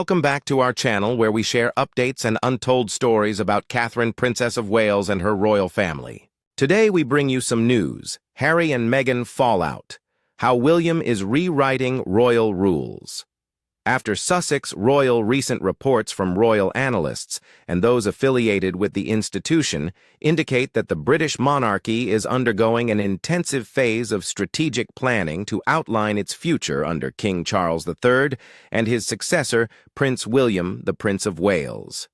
Welcome back to our channel where we share updates and untold stories about Catherine, Princess of Wales and her royal family. Today we bring you some news: Harry and Meghan fallout, how William is rewriting royal rules. After Sussex royal recent reports from royal analysts and those affiliated with the institution indicate that the British monarchy is undergoing an intensive phase of strategic planning to outline its future under King Charles III and his successor, Prince William, the Prince of Wales.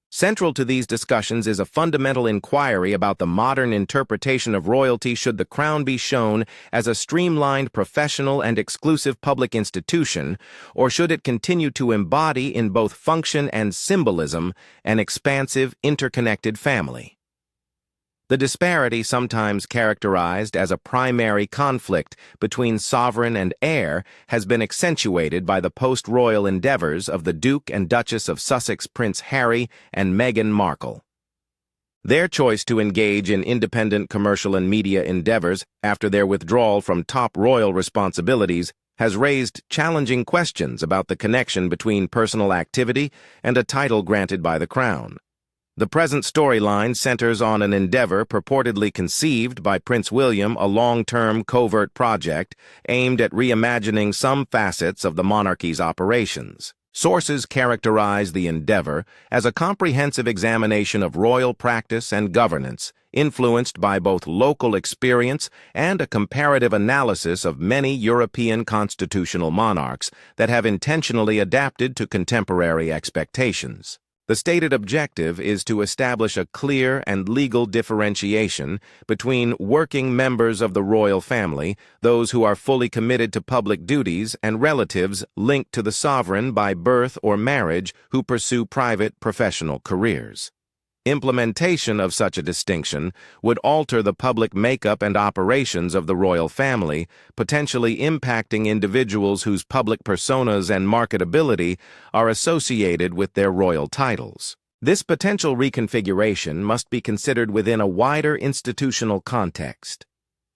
Central to these discussions is a fundamental inquiry about the modern interpretation of royalty should the crown be shown as a streamlined, professional, and exclusive public institution, or should it continue to embody in both function and symbolism an expansive, interconnected family. The disparity, sometimes characterized as a primary conflict between sovereign and heir, has been accentuated by the post-royal endeavors of the Duke and Duchess of Sussex, Prince Harry and Meghan Markle. Their choice to engage in independent commercial and media endeavors after their withdrawal from top royal responsibilities has raised challenging questions about the connection between personal activity and a title granted by the crown. The present storyline centers on an endeavor purportedly conceived by Prince William, a long-term covert project aimed at reimagining some facets of the monarchy's operations. Sources characterize the endeavor as a comprehensive examination of royal practice and governance, influenced by both local experience and a comparative analysis of many European constitutional monarchs that have intentionally adapted to contemporary expectations. The stated objective is to establish a clear and legal differentiation between working members of the royal family, those who are fully committed to public duties, and relatives linked to the sovereign by birth or marriage who pursue private professional careers. Implementation of such a distinction would alter the public makeup and operations of the royal family, potentially impacting individuals whose public personas and marketability are associated with their royal titles. This potential reconfiguration must be considered within a wider institutional context.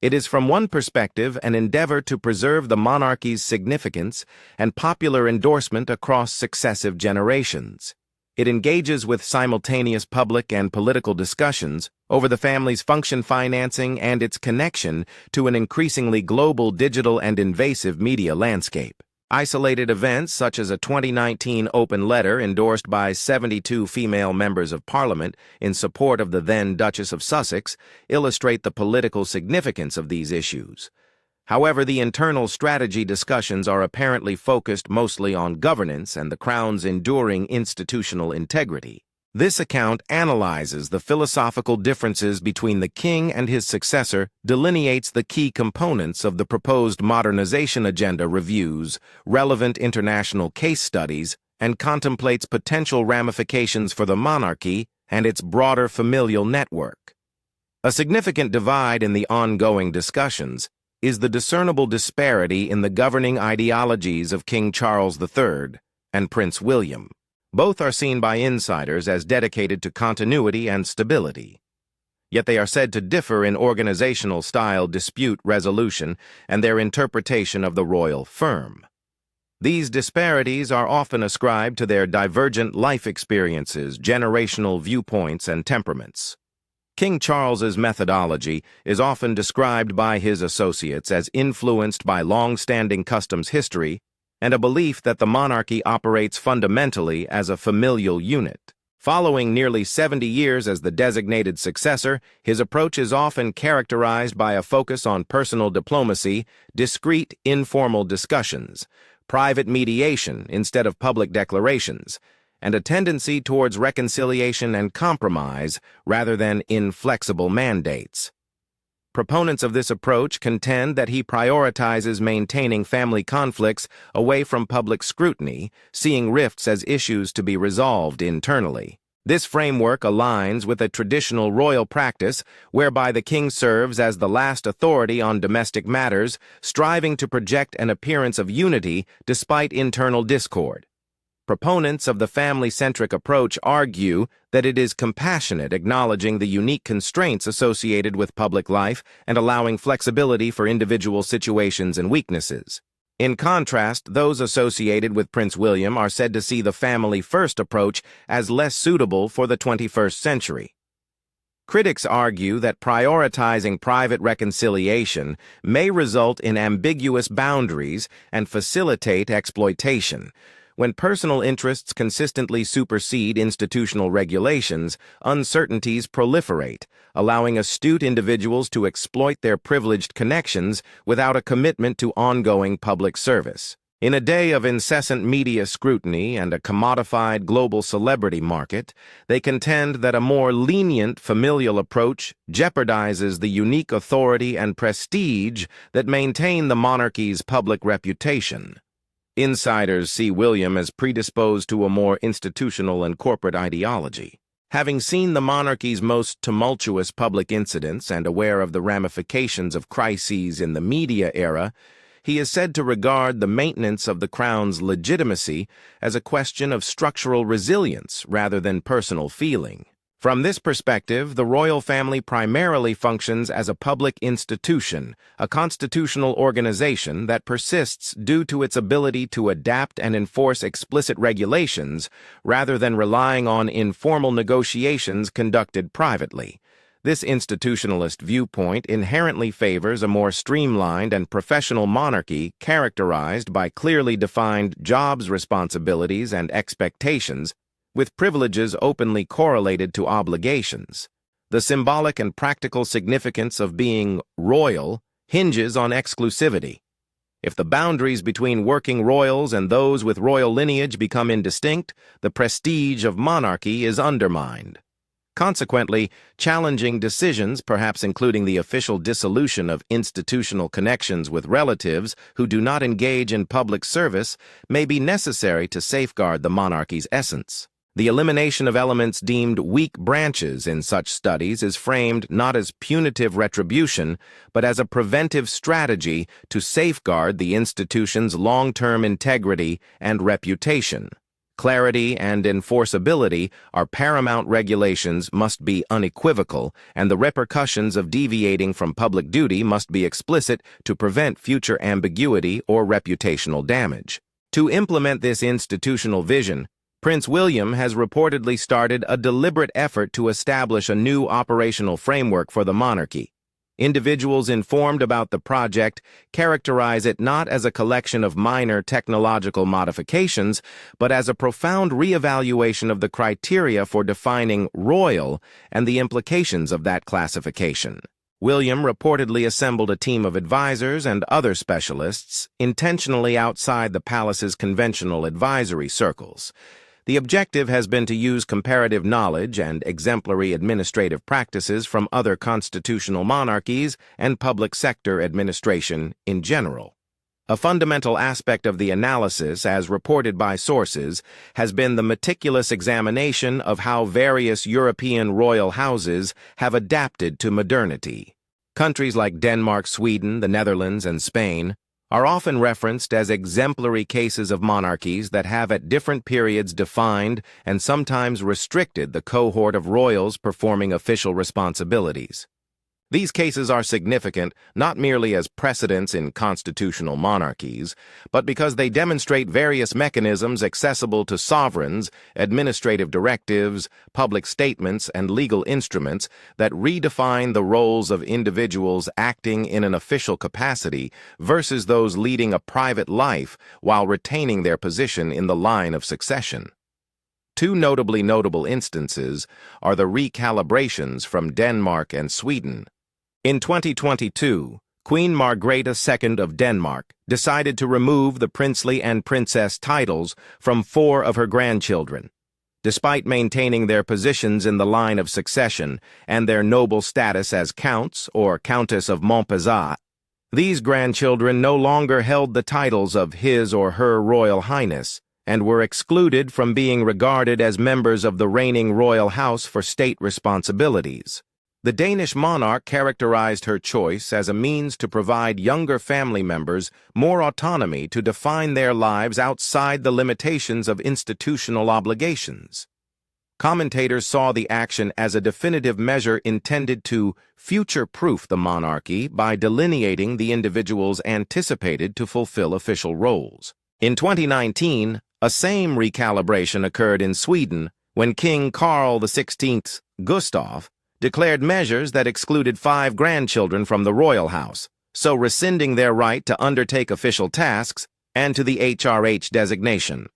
It is from one perspective an endeavor to preserve the monarchy's significance and popular endorsement across successive generations. It engages with simultaneous public and political discussions over the family's function, financing, and its connection to an increasingly global digital and invasive media landscape. Isolated events such as a 2019 open letter endorsed by 72 female members of Parliament in support of the then Duchess of Sussex illustrate the political significance of these issues. However, the internal strategy discussions are apparently focused mostly on governance and the Crown's enduring institutional integrity. This account analyzes the philosophical differences between the king and his successor, delineates the key components of the proposed modernization agenda, reviews relevant international case studies, and contemplates potential ramifications for the monarchy and its broader familial network. A significant divide in the ongoing discussions is the discernible disparity in the governing ideologies of King Charles III and Prince William. Both are seen by insiders as dedicated to continuity and stability. Yet they are said to differ in organizational style, dispute resolution, and their interpretation of the royal firm. These disparities are often ascribed to their divergent life experiences, generational viewpoints, and temperaments. King Charles's methodology is often described by his associates as influenced by long-standing customs history and a belief that the monarchy operates fundamentally as a familial unit. Following nearly 70 years as the designated successor, his approach is often characterized by a focus on personal diplomacy, discreet, informal discussions, private mediation instead of public declarations, and a tendency towards reconciliation and compromise rather than inflexible mandates. Proponents of this approach contend that he prioritizes maintaining family conflicts away from public scrutiny, seeing rifts as issues to be resolved internally. This framework aligns with a traditional royal practice whereby the king serves as the last authority on domestic matters, striving to project an appearance of unity despite internal discord. Proponents of the family-centric approach argue that it is compassionate, acknowledging the unique constraints associated with public life and allowing flexibility for individual situations and weaknesses. In contrast, those associated with Prince William are said to see the family-first approach as less suitable for the 21st century. Critics argue that prioritizing private reconciliation may result in ambiguous boundaries and facilitate exploitation. When personal interests consistently supersede institutional regulations, uncertainties proliferate, allowing astute individuals to exploit their privileged connections without a commitment to ongoing public service. In a day of incessant media scrutiny and a commodified global celebrity market, they contend that a more lenient familial approach jeopardizes the unique authority and prestige that maintain the monarchy's public reputation. Insiders see William as predisposed to a more institutional and corporate ideology. Having seen the monarchy's most tumultuous public incidents and aware of the ramifications of crises in the media era, he is said to regard the maintenance of the crown's legitimacy as a question of structural resilience rather than personal feeling. From this perspective, the royal family primarily functions as a public institution, a constitutional organization that persists due to its ability to adapt and enforce explicit regulations rather than relying on informal negotiations conducted privately. This institutionalist viewpoint inherently favors a more streamlined and professional monarchy characterized by clearly defined jobs responsibilities and expectations, with privileges openly correlated to obligations. The symbolic and practical significance of being royal hinges on exclusivity. If the boundaries between working royals and those with royal lineage become indistinct, the prestige of monarchy is undermined. Consequently, challenging decisions, perhaps including the official dissolution of institutional connections with relatives who do not engage in public service, may be necessary to safeguard the monarchy's essence. The elimination of elements deemed weak branches in such studies is framed not as punitive retribution, but as a preventive strategy to safeguard the institution's long-term integrity and reputation. Clarity and enforceability are paramount. Regulations must be unequivocal, and the repercussions of deviating from public duty must be explicit to prevent future ambiguity or reputational damage. To implement this institutional vision, Prince William has reportedly started a deliberate effort to establish a new operational framework for the monarchy. Individuals informed about the project characterize it not as a collection of minor technological modifications, but as a profound reevaluation of the criteria for defining royal and the implications of that classification. William reportedly assembled a team of advisors and other specialists intentionally outside the palace's conventional advisory circles. The objective has been to use comparative knowledge and exemplary administrative practices from other constitutional monarchies and public sector administration in general. A fundamental aspect of the analysis, as reported by sources, has been the meticulous examination of how various European royal houses have adapted to modernity. Countries like Denmark, Sweden, the Netherlands, and Spain are often referenced as exemplary cases of monarchies that have at different periods defined and sometimes restricted the cohort of royals performing official responsibilities. These cases are significant not merely as precedents in constitutional monarchies, but because they demonstrate various mechanisms accessible to sovereigns, administrative directives, public statements, and legal instruments that redefine the roles of individuals acting in an official capacity versus those leading a private life while retaining their position in the line of succession. Two notably notable instances are the recalibrations from Denmark and Sweden. In 2022, Queen Margrethe II of Denmark decided to remove the princely and princess titles from 4 of her grandchildren. Despite maintaining their positions in the line of succession and their noble status as counts or countess of Montpezat, these grandchildren no longer held the titles of His or Her Royal Highness and were excluded from being regarded as members of the reigning royal house for state responsibilities. The Danish monarch characterized her choice as a means to provide younger family members more autonomy to define their lives outside the limitations of institutional obligations. Commentators saw the action as a definitive measure intended to future-proof the monarchy by delineating the individuals anticipated to fulfill official roles. In 2019, a same recalibration occurred in Sweden when King Carl XVI Gustaf declared measures that excluded 5 grandchildren from the royal house, so rescinding their right to undertake official tasks and to the HRH designation.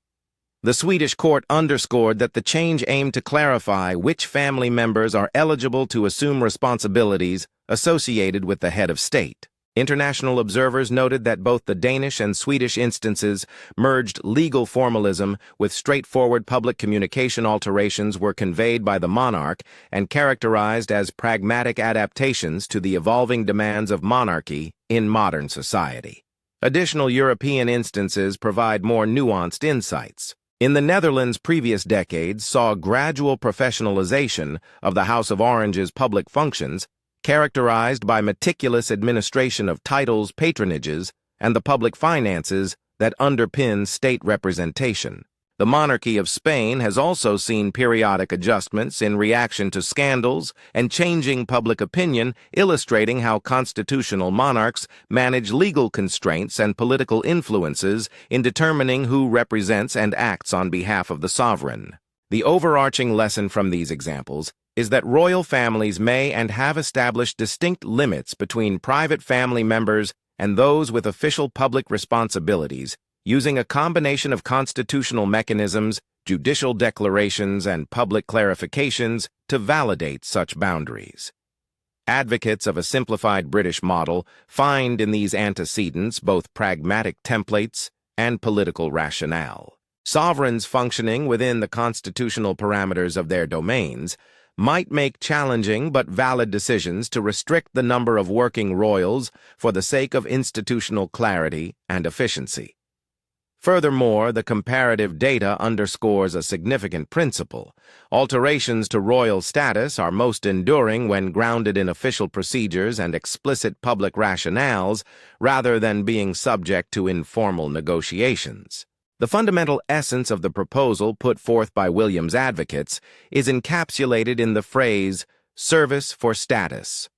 The Swedish court underscored that the change aimed to clarify which family members are eligible to assume responsibilities associated with the head of state. International observers noted that both the Danish and Swedish instances merged legal formalism with straightforward public communication. Alterations were conveyed by the monarch and characterized as pragmatic adaptations to the evolving demands of monarchy in modern society. Additional European instances provide more nuanced insights. In the Netherlands, previous decades saw gradual professionalization of the House of Orange's public functions, characterized by meticulous administration of titles, patronages, and the public finances that underpin state representation. The monarchy of Spain has also seen periodic adjustments in reaction to scandals and changing public opinion, illustrating how constitutional monarchs manage legal constraints and political influences in determining who represents and acts on behalf of the sovereign. The overarching lesson from these examples is that royal families may and have established distinct limits between private family members and those with official public responsibilities, using a combination of constitutional mechanisms, judicial declarations, and public clarifications to validate such boundaries. Advocates of a simplified British model find in these antecedents both pragmatic templates and political rationale. Sovereigns functioning within the constitutional parameters of their domains might make challenging but valid decisions to restrict the number of working royals for the sake of institutional clarity and efficiency. Furthermore, the comparative data underscores a significant principle. Alterations to royal status are most enduring when grounded in official procedures and explicit public rationales, rather than being subject to informal negotiations. The fundamental essence of the proposal put forth by William's advocates is encapsulated in the phrase, service for status.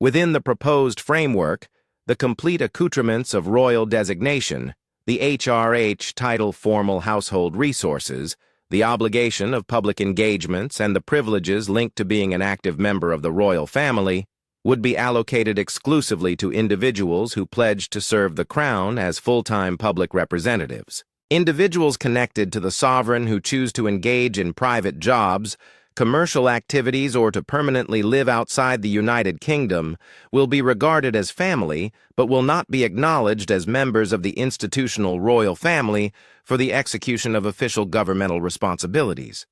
Within the proposed framework, the complete accoutrements of royal designation, the HRH title formal household resources, the obligation of public engagements, and the privileges linked to being an active member of the royal family would be allocated exclusively to individuals who pledged to serve the crown as full-time public representatives. Individuals connected to the sovereign who choose to engage in private jobs, commercial activities, or to permanently live outside the United Kingdom will be regarded as family, but will not be acknowledged as members of the institutional royal family for the execution of official governmental responsibilities.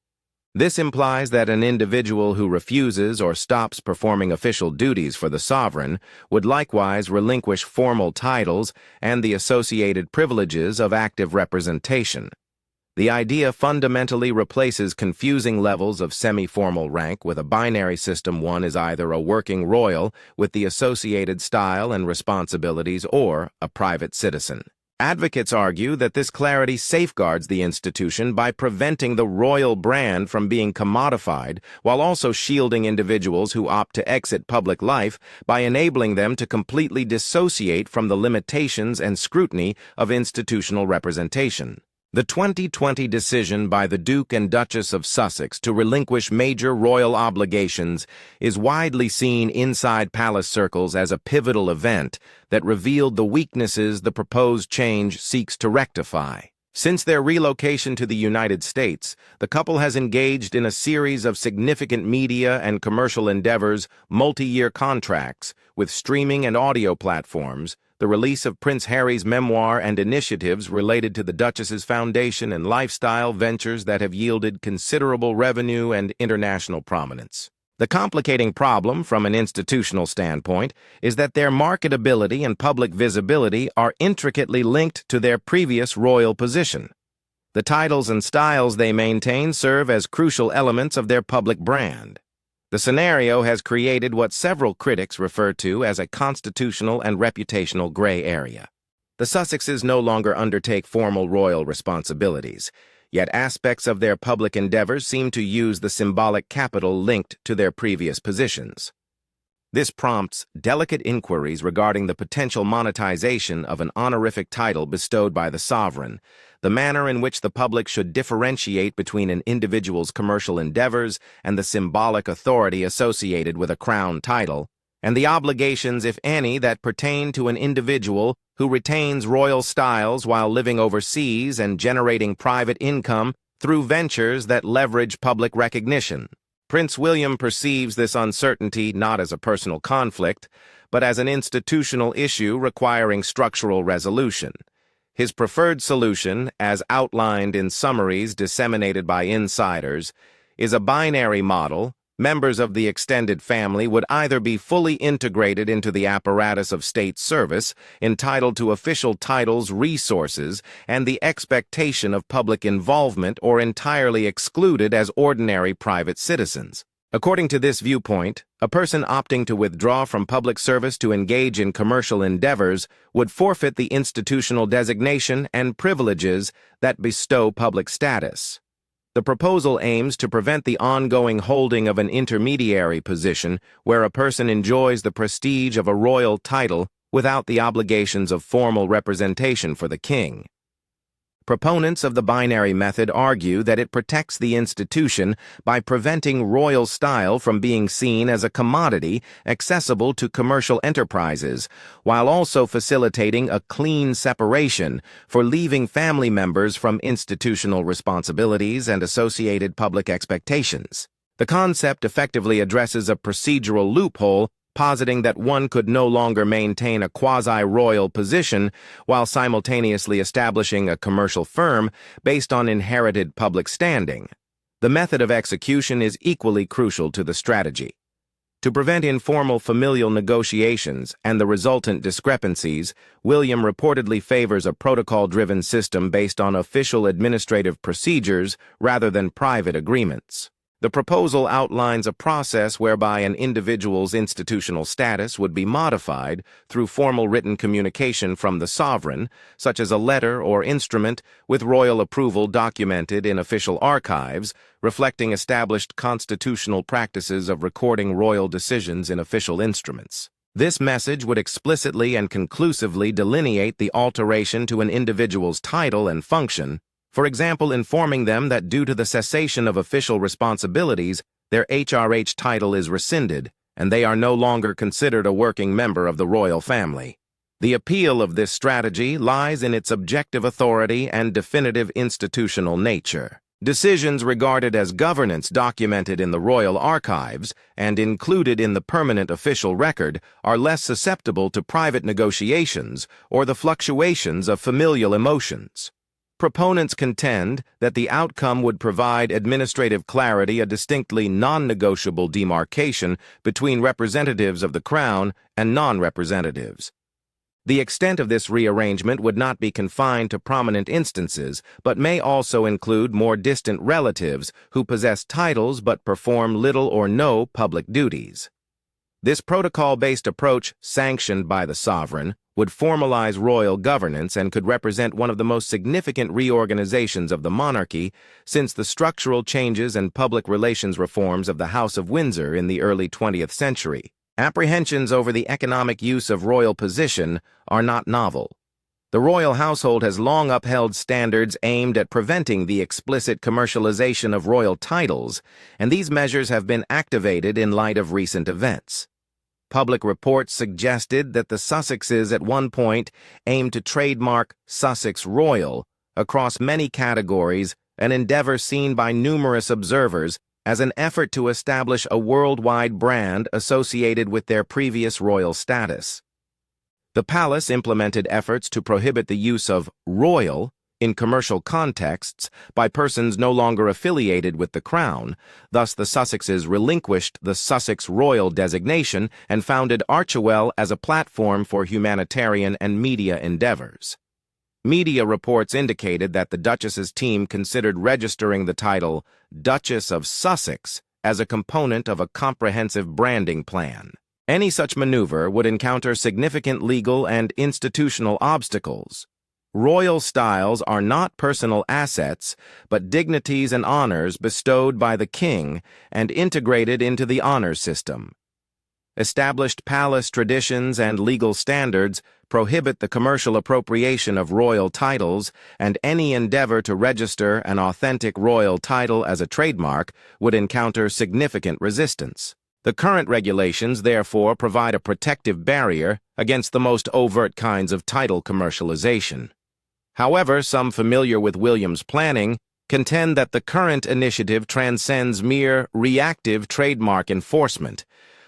This implies that an individual who refuses or stops performing official duties for the sovereign would likewise relinquish formal titles and the associated privileges of active representation. The idea fundamentally replaces confusing levels of semi-formal rank with a binary system. One is either a working royal with the associated style and responsibilities or a private citizen. Advocates argue that this clarity safeguards the institution by preventing the royal brand from being commodified, while also shielding individuals who opt to exit public life by enabling them to completely dissociate from the limitations and scrutiny of institutional representation. The 2020 decision by the Duke and Duchess of Sussex to relinquish major royal obligations is widely seen inside palace circles as a pivotal event that revealed the weaknesses the proposed change seeks to rectify. Since their relocation to the United States, the couple has engaged in a series of significant media and commercial endeavors, multi-year contracts with streaming and audio platforms, the release of Prince Harry's memoir, and initiatives related to the Duchess's foundation and lifestyle ventures that have yielded considerable revenue and international prominence. The complicating problem from an institutional standpoint is that their marketability and public visibility are intricately linked to their previous royal position. The titles and styles they maintain serve as crucial elements of their public brand. The scenario has created what several critics refer to as a constitutional and reputational gray area. The Sussexes no longer undertake formal royal responsibilities, yet aspects of their public endeavors seem to use the symbolic capital linked to their previous positions. This prompts delicate inquiries regarding the potential monetization of an honorific title bestowed by the sovereign, the manner in which the public should differentiate between an individual's commercial endeavors and the symbolic authority associated with a crown title, and the obligations, if any, that pertain to an individual who retains royal styles while living overseas and generating private income through ventures that leverage public recognition. Prince William perceives this uncertainty not as a personal conflict, but as an institutional issue requiring structural resolution. His preferred solution, as outlined in summaries disseminated by insiders, is a binary model. Members of the extended family would either be fully integrated into the apparatus of state service, entitled to official titles, resources, and the expectation of public involvement, or entirely excluded as ordinary private citizens. According to this viewpoint, a person opting to withdraw from public service to engage in commercial endeavors would forfeit the institutional designation and privileges that bestow public status. The proposal aims to prevent the ongoing holding of an intermediary position where a person enjoys the prestige of a royal title without the obligations of formal representation for the king. Proponents of the binary method argue that it protects the institution by preventing royal style from being seen as a commodity accessible to commercial enterprises, while also facilitating a clean separation for leaving family members from institutional responsibilities and associated public expectations. The concept effectively addresses a procedural loophole, positing that one could no longer maintain a quasi-royal position while simultaneously establishing a commercial firm based on inherited public standing. The method of execution is equally crucial to the strategy. To prevent informal familial negotiations and the resultant discrepancies, William reportedly favors a protocol-driven system based on official administrative procedures rather than private agreements. The proposal outlines a process whereby an individual's institutional status would be modified through formal written communication from the sovereign, such as a letter or instrument with royal approval documented in official archives, reflecting established constitutional practices of recording royal decisions in official instruments. This message would explicitly and conclusively delineate the alteration to an individual's title and function, for example, informing them that due to the cessation of official responsibilities, their HRH title is rescinded, and they are no longer considered a working member of the royal family. The appeal of this strategy lies in its objective authority and definitive institutional nature. Decisions regarded as governance documented in the royal archives and included in the permanent official record are less susceptible to private negotiations or the fluctuations of familial emotions. Proponents contend that the outcome would provide administrative clarity, a distinctly non-negotiable demarcation between representatives of the Crown and non-representatives. The extent of this rearrangement would not be confined to prominent instances, but may also include more distant relatives who possess titles but perform little or no public duties. This protocol-based approach, sanctioned by the sovereign, would formalize royal governance and could represent one of the most significant reorganizations of the monarchy since the structural changes and public relations reforms of the House of Windsor in the early 20th century. Apprehensions over the economic use of royal position are not novel. The royal household has long upheld standards aimed at preventing the explicit commercialization of royal titles, and these measures have been activated in light of recent events. Public reports suggested that the Sussexes at one point aimed to trademark Sussex Royal across many categories, an endeavor seen by numerous observers as an effort to establish a worldwide brand associated with their previous royal status. The palace implemented efforts to prohibit the use of royal in commercial contexts by persons no longer affiliated with the Crown. Thus, the Sussexes relinquished the Sussex Royal designation and founded Archewell as a platform for humanitarian and media endeavors. Media reports indicated that the Duchess's team considered registering the title Duchess of Sussex as a component of a comprehensive branding plan. Any such maneuver would encounter significant legal and institutional obstacles. Royal styles are not personal assets, but dignities and honors bestowed by the king and integrated into the honor system. Established palace traditions and legal standards prohibit the commercial appropriation of royal titles, and any endeavor to register an authentic royal title as a trademark would encounter significant resistance. The current regulations, therefore, provide a protective barrier against the most overt kinds of title commercialization. However, some familiar with William's planning contend that the current initiative transcends mere reactive trademark enforcement.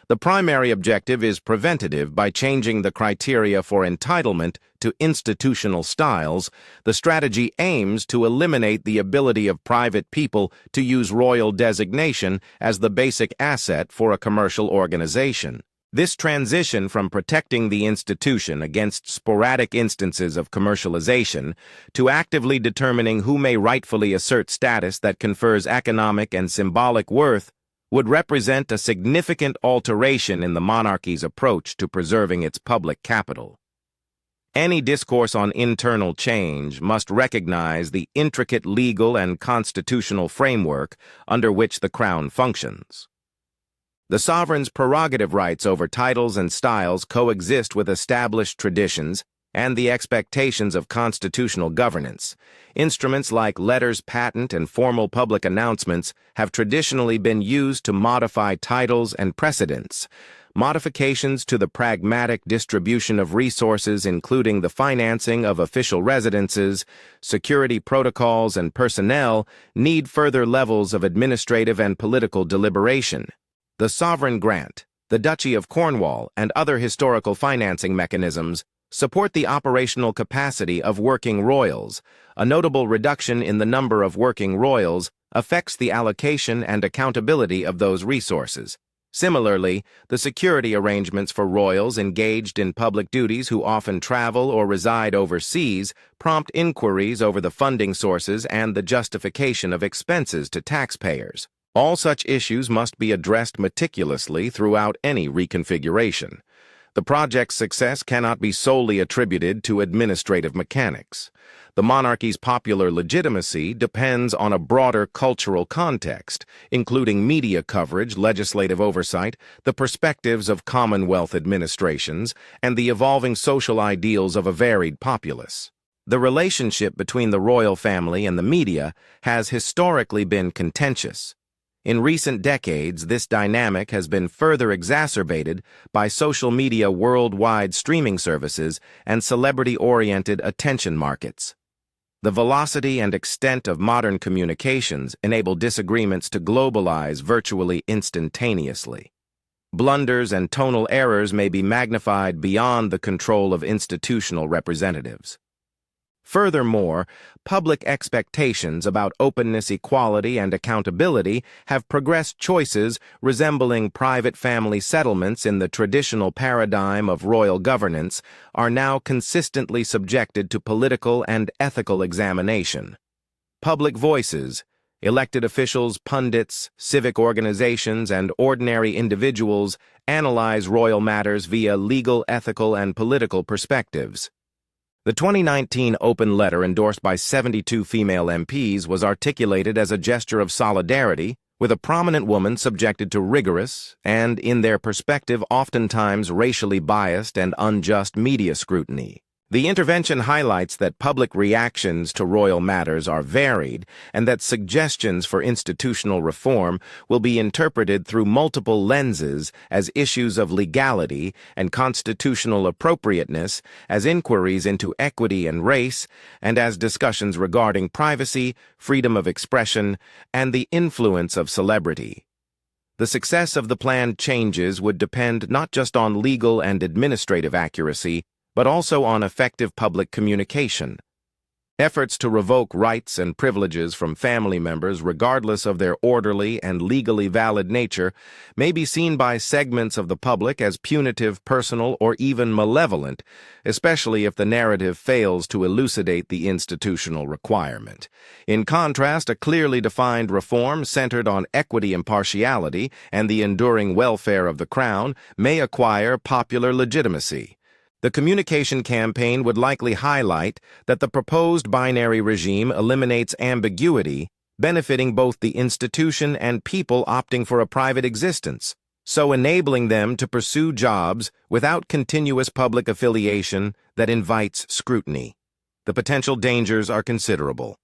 The primary objective is preventative. By changing the criteria for entitlement to institutional styles. The strategy aims to eliminate the ability of private people to use royal designation as the basic asset for a commercial organization. This transition from protecting the institution against sporadic instances of commercialization to actively determining who may rightfully assert status that confers economic and symbolic worth would represent a significant alteration in the monarchy's approach to preserving its public capital. Any discourse on internal change must recognize the intricate legal and constitutional framework under which the Crown functions. The sovereign's prerogative rights over titles and styles coexist with established traditions and the expectations of constitutional governance. Instruments like letters patent and formal public announcements have traditionally been used to modify titles and precedents. Modifications to the pragmatic distribution of resources, including the financing of official residences, security protocols, and personnel, need further levels of administrative and political deliberation. The sovereign grant, the Duchy of Cornwall, and other historical financing mechanisms support the operational capacity of working royals. A notable reduction in the number of working royals affects the allocation and accountability of those resources. Similarly, the security arrangements for royals engaged in public duties who often travel or reside overseas prompt inquiries over the funding sources and the justification of expenses to taxpayers. All such issues must be addressed meticulously throughout any reconfiguration. The project's success cannot be solely attributed to administrative mechanics. The monarchy's popular legitimacy depends on a broader cultural context, including media coverage, legislative oversight, the perspectives of Commonwealth administrations, and the evolving social ideals of a varied populace. The relationship between the royal family and the media has historically been contentious. In recent decades, this dynamic has been further exacerbated by social media, worldwide streaming services, and celebrity-oriented attention markets. The velocity and extent of modern communications enable disagreements to globalize virtually instantaneously. Blunders and tonal errors may be magnified beyond the control of institutional representatives. Furthermore, public expectations about openness, equality, and accountability have progressed choices resembling private family settlements in the traditional paradigm of royal governance are now consistently subjected to political and ethical examination. Public voices, elected officials, pundits, civic organizations, and ordinary individuals analyze royal matters via legal, ethical, and political perspectives. The 2019 open letter endorsed by 72 female MPs was articulated as a gesture of solidarity with a prominent woman subjected to rigorous and, in their perspective, oftentimes racially biased and unjust media scrutiny. The intervention highlights that public reactions to royal matters are varied and that suggestions for institutional reform will be interpreted through multiple lenses as issues of legality and constitutional appropriateness, as inquiries into equity and race, and as discussions regarding privacy, freedom of expression, and the influence of celebrity. The success of the planned changes would depend not just on legal and administrative accuracy, but also on effective public communication. Efforts to revoke rights and privileges from family members, regardless of their orderly and legally valid nature, may be seen by segments of the public as punitive, personal, or even malevolent, especially if the narrative fails to elucidate the institutional requirement. In contrast, a clearly defined reform centered on equity, impartiality, and the enduring welfare of the Crown may acquire popular legitimacy. The communication campaign would likely highlight that the proposed binary regime eliminates ambiguity, benefiting both the institution and people opting for a private existence, so enabling them to pursue jobs without continuous public affiliation that invites scrutiny. The potential dangers are considerable.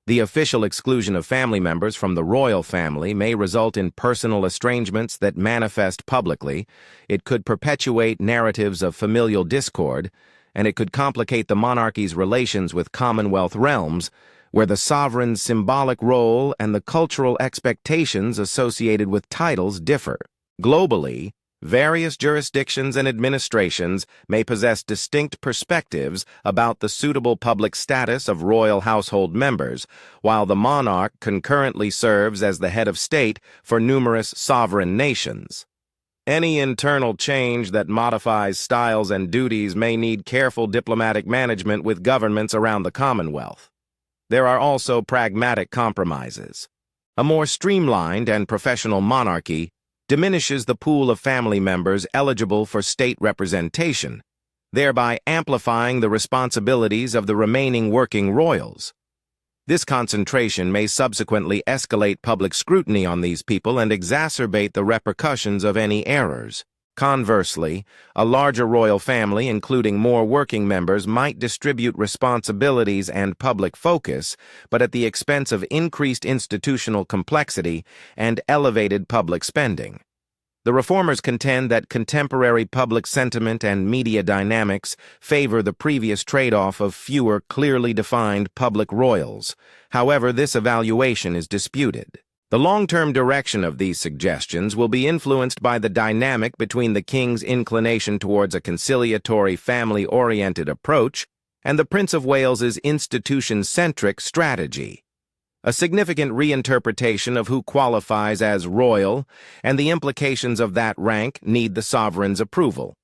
The official exclusion of family members from the royal family may result in personal estrangements that manifest publicly. It could perpetuate narratives of familial discord, and it could complicate the monarchy's relations with Commonwealth realms, where the sovereign's symbolic role and the cultural expectations associated with titles differ. Globally, various jurisdictions and administrations may possess distinct perspectives about the suitable public status of royal household members, while the monarch concurrently serves as the head of state for numerous sovereign nations. Any internal change that modifies styles and duties may need careful diplomatic management with governments around the Commonwealth. There are also pragmatic compromises. A more streamlined and professional monarchy diminishes the pool of family members eligible for state representation, thereby amplifying the responsibilities of the remaining working royals. This concentration may subsequently escalate public scrutiny on these people and exacerbate the repercussions of any errors. Conversely, a larger royal family, including more working members, might distribute responsibilities and public focus, but at the expense of increased institutional complexity and elevated public spending. The reformers contend that contemporary public sentiment and media dynamics favor the previous trade-off of fewer clearly defined public royals. However, this evaluation is disputed. The long-term direction of these suggestions will be influenced by the dynamic between the king's inclination towards a conciliatory, family-oriented approach and the Prince of Wales's institution-centric strategy. A significant reinterpretation of who qualifies as royal and the implications of that rank need the sovereign's approval.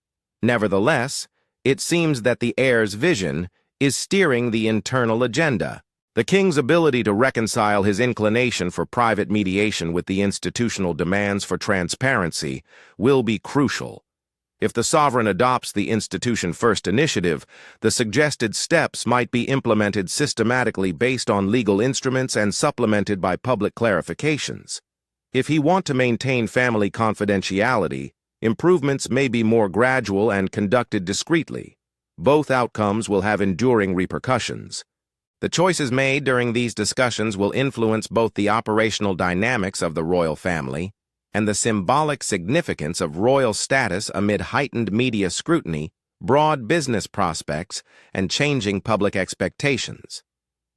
Nevertheless, it seems that the heir's vision is steering the internal agenda. The king's ability to reconcile his inclination for private mediation with the institutional demands for transparency will be crucial. If the sovereign adopts the institution-first initiative, the suggested steps might be implemented systematically based on legal instruments and supplemented by public clarifications. If he wants to maintain family confidentiality, improvements may be more gradual and conducted discreetly. Both outcomes will have enduring repercussions. The choices made during these discussions will influence both the operational dynamics of the royal family and the symbolic significance of royal status amid heightened media scrutiny, broad business prospects, and changing public expectations.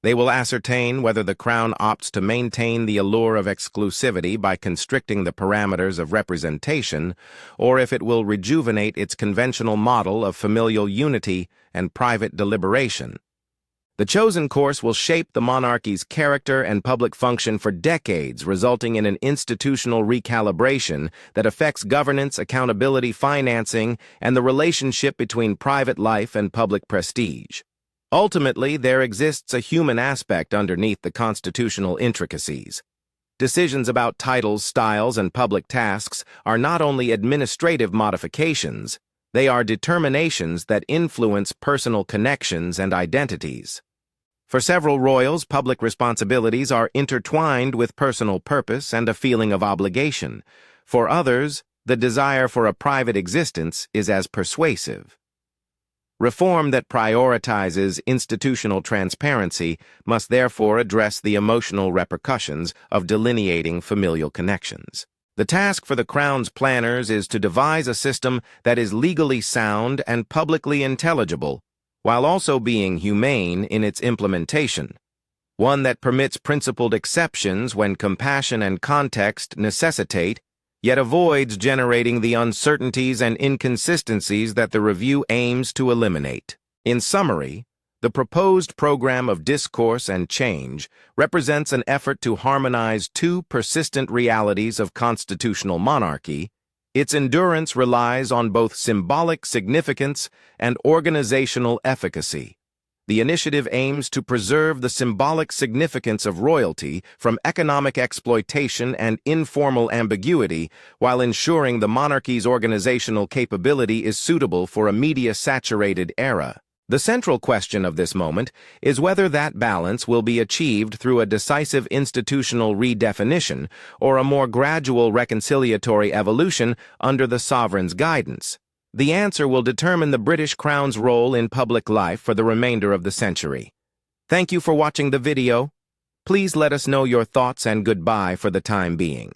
They will ascertain whether the Crown opts to maintain the allure of exclusivity by constricting the parameters of representation, or if it will rejuvenate its conventional model of familial unity and private deliberation. The chosen course will shape the monarchy's character and public function for decades, resulting in an institutional recalibration that affects governance, accountability, financing, and the relationship between private life and public prestige. Ultimately, there exists a human aspect underneath the constitutional intricacies. Decisions about titles, styles, and public tasks are not only administrative modifications, they are determinations that influence personal connections and identities. For several royals, public responsibilities are intertwined with personal purpose and a feeling of obligation. For others, the desire for a private existence is as persuasive. Reform that prioritizes institutional transparency must therefore address the emotional repercussions of delineating familial connections. The task for the Crown's planners is to devise a system that is legally sound and publicly intelligible, while also being humane in its implementation, one that permits principled exceptions when compassion and context necessitate, yet avoids generating the uncertainties and inconsistencies that the review aims to eliminate. In summary, the proposed program of discourse and change represents an effort to harmonize two persistent realities of constitutional monarchy. Its endurance relies on both symbolic significance and organizational efficacy. The initiative aims to preserve the symbolic significance of royalty from economic exploitation and informal ambiguity while ensuring the monarchy's organizational capability is suitable for a media-saturated era. The central question of this moment is whether that balance will be achieved through a decisive institutional redefinition or a more gradual reconciliatory evolution under the sovereign's guidance. The answer will determine the British Crown's role in public life for the remainder of the century. Thank you for watching the video. Please let us know your thoughts and goodbye for the time being.